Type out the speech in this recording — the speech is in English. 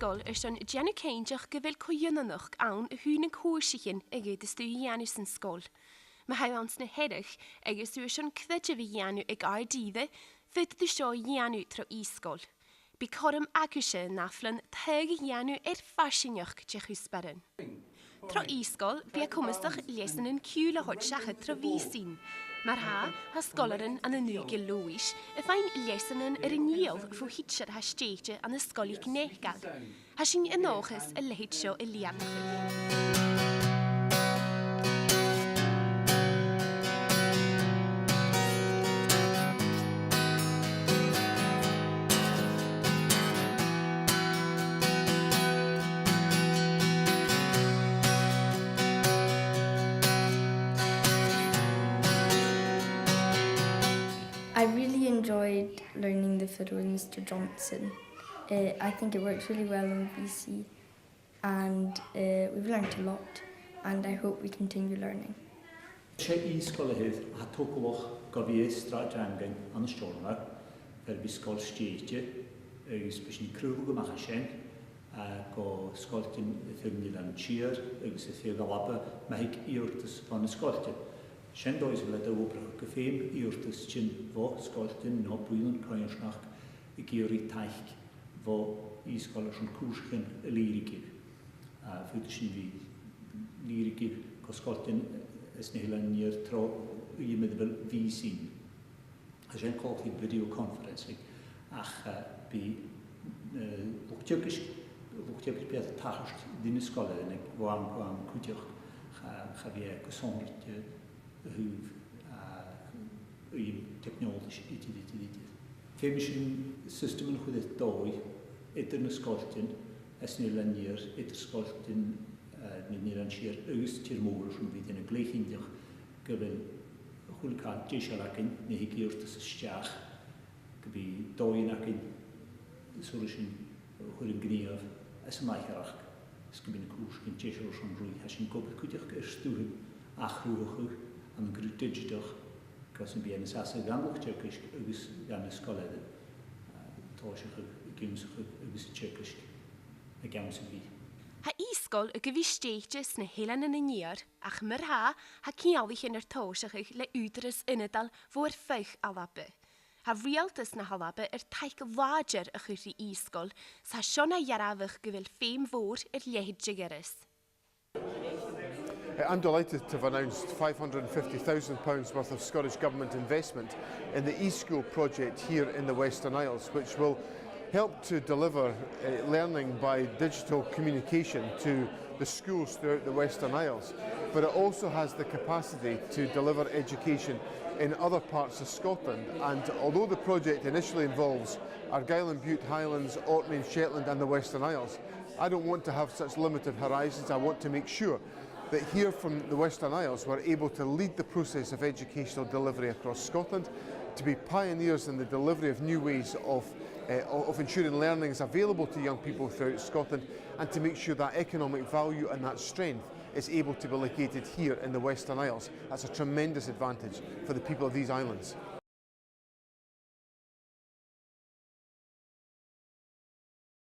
e-Sgoil an Jenna Céinteach go bhfuil cùiseanach ann a thuúna cùisean a gcéad is dú dhéanú san scoil. Ma ha ans na hedach agus dú an cthide bhí dhéanú ag ardíide fyd dú seo dhéanú tro e-Sgoil. Bí chorm acuse naflan thug dhéanú fashineach de chusperin. Tro e-Sgoil bhí cumastach lesan an ciúla hod seachad tro vísín. Mar ha sgolarin an y nŵg Lwys, y fain lesanan yr yniodd fw hitsiad ha steitio an y sgolig negad. Ha sy'n ynochus y lehidsio y liadach. I really enjoyed learning the fiddle with Mr. Johnson. I think it works really well in BC and we've learned a lot and I hope we continue learning. Sé e-Sgoil hyd a tógwch gofi strad angen an y stormar fel by sgol steitio agus bys ni crwg ymach a sien go sgoltyn y ffilmil am cheer agus y ffilm galaba mae hig iwrtys fan y sgoltyn. Sien does fel ydy obrach gyffeim iwrtys chyn fo sgoltyn no bwylon croionsnach i gyri taich fo e-Sgoil sy'n cwsgyn y lirigif. Fwyd sy'n fi lirigif go sgoltyn ys nehlan ni'r tro i meddwl fi sy'n. A sien colchyd Bhidio conference ach by lwgtiogys beth tachast dyn ysgol yn fo am cwydioch chafie gysonrit hyf i technology i. Fe mi sy'n system yn chwydydd doi edrych yn ysgoltyn ys nehlan ni'r edrych ysgoltyn nid yn sir ys tir môr sy'n fydd yn y gleichindioch gyfel chwilcad deisial ac yn neu hygyrth ys ysdiach gybi doi'n ac yn sŵr sy'n chwil yn gniaf ys y maicharach ys gybi'n cwrs yn deisial sy'n rwy a sy'n gobl cwydioch ystwyn a chrwch am y grwyd digidioch gos yn byd yn sasau ganwch tjegysg ys gan ysgoleddyn toesach y gymsach ys tjegysg y gams yn byd. Ha e-Sgoil y gyfysteitys na helan yn y niar, ach myr ha ciawych yn yr tosach le udrys yn y dal fwy'r ffeich alabu. Ha rialtys na halabu taich lager y chwrdd i e-Sgoil, sa siona iarafach gyfel ffeim fôr liehid jigerys. I'm delighted to have announced £550,000 worth of Scottish Government investment in the e-School project here in the Western Isles, which will help to deliver learning by digital communication to the schools throughout the Western Isles, but it also has the capacity to deliver education in other parts of Scotland. And although the project initially involves Argyll and Bute Highlands, Orkney and Shetland and the Western Isles, I don't want to have such limited horizons. I want to make sure that here from the Western Isles we're able to lead the process of educational delivery across Scotland, to be pioneers in the delivery of new ways of ensuring learning is available to young people throughout Scotland, and to make sure that economic value and that strength is able to be located here in the Western Isles. That's a tremendous advantage for the people of these islands.